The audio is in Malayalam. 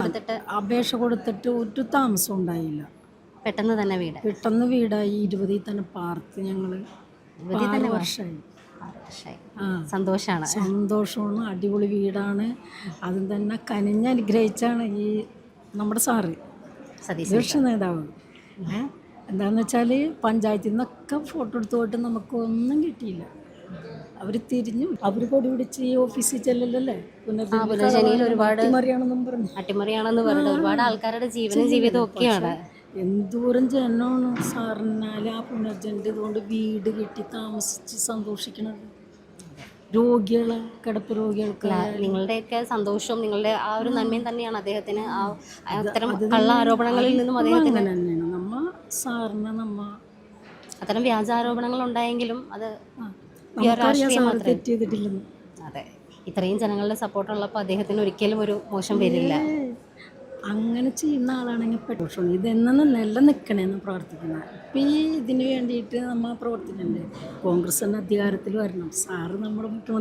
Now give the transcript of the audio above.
കൊടുത്തിട്ട് അപേക്ഷ കൊടുത്തിട്ട് ഒരു താമസം ഉണ്ടായില്ല. പെട്ടെന്ന് തന്നെ വീട് പെട്ടെന്ന് വീടായി. 20-ൽ തന്നെ പാർത്ത് ഞങ്ങൾ. 20 6 വർഷമായി. 6 വർഷമായി. ആ, സന്തോഷമാണ്. സന്തോഷമാണ്. അടിപൊളി വീടാണ്. അതും തന്നെ കനിഞ്ഞ് അനുഗ്രഹിച്ചാണ് ഈ നമ്മുടെ സാറ് സതീശൻ പ്രതിപക്ഷ നേതാവ്. എന്താണെന്ന് വെച്ചാൽ പഞ്ചായത്തിൽ നിന്നൊക്കെ ഫോട്ടോ എടുത്ത് പോയിട്ട് നമുക്കൊന്നും കിട്ടിയില്ല. അവർ തിരിഞ്ഞു, അവർ പൊടി പിടിച്ച് ഈ ഓഫീസിൽ ചെല്ലല്ലേ പുനർജനിയിൽ ഒരുപാട് അട്ടിമറിയാണെന്നും പറഞ്ഞു. അട്ടിമറിയാണെന്ന് പറഞ്ഞിട്ട് ഒരുപാട് ആൾക്കാരുടെ ജീവനും ജീവിതവും ഒക്കെയാണ്. എന്തോരം ജനമാണ് സാറിനാൽ ആ പുനർജൻ്റെ ഇതുകൊണ്ട് വീട് കെട്ടി താമസിച്ച് സന്തോഷിക്കണത്. രോഗികളെ, കിടപ്പ് രോഗികൾക്ക് നിങ്ങളുടെയൊക്കെ സന്തോഷവും നിങ്ങളുടെ ആ ഒരു നന്മയും തന്നെയാണ് അദ്ദേഹത്തിന് അത്തരം കള്ള ആരോപണങ്ങളിൽ നിന്നും അദ്ദേഹത്തിന് അങ്ങനെ തന്നെയാണ്. നമ്മ സാറിനെ അത്തരം വ്യാജാരോപണങ്ങൾ ഉണ്ടായെങ്കിലും അത് നമുക്കറിയാം സാറ് തെറ്റ് ചെയ്തിട്ടില്ലെന്ന്. അതെ, ഇത്രയും ജനങ്ങളുടെ സപ്പോർട്ട് ഉള്ളപ്പോൾ അദ്ദേഹത്തിന് ഒരിക്കലും ഒരു മോശം വരില്ല. അങ്ങനെ ചെയ്യുന്ന ആളാണെങ്കിൽ പെട്ടോഷമാണ് ഇതെന്നു നിലനിൽക്കണേന്ന് പ്രാർത്ഥിക്കുന്നത്. ഇപ്പം ഈ ഇതിന് വേണ്ടിയിട്ട് നമ്മൾ പ്രവർത്തിക്കണ്ടേ? കോൺഗ്രസ് തന്നെ അധികാരത്തിൽ വരണം. സാറ് നമ്മുടെ മുഖ്യമന്ത്രി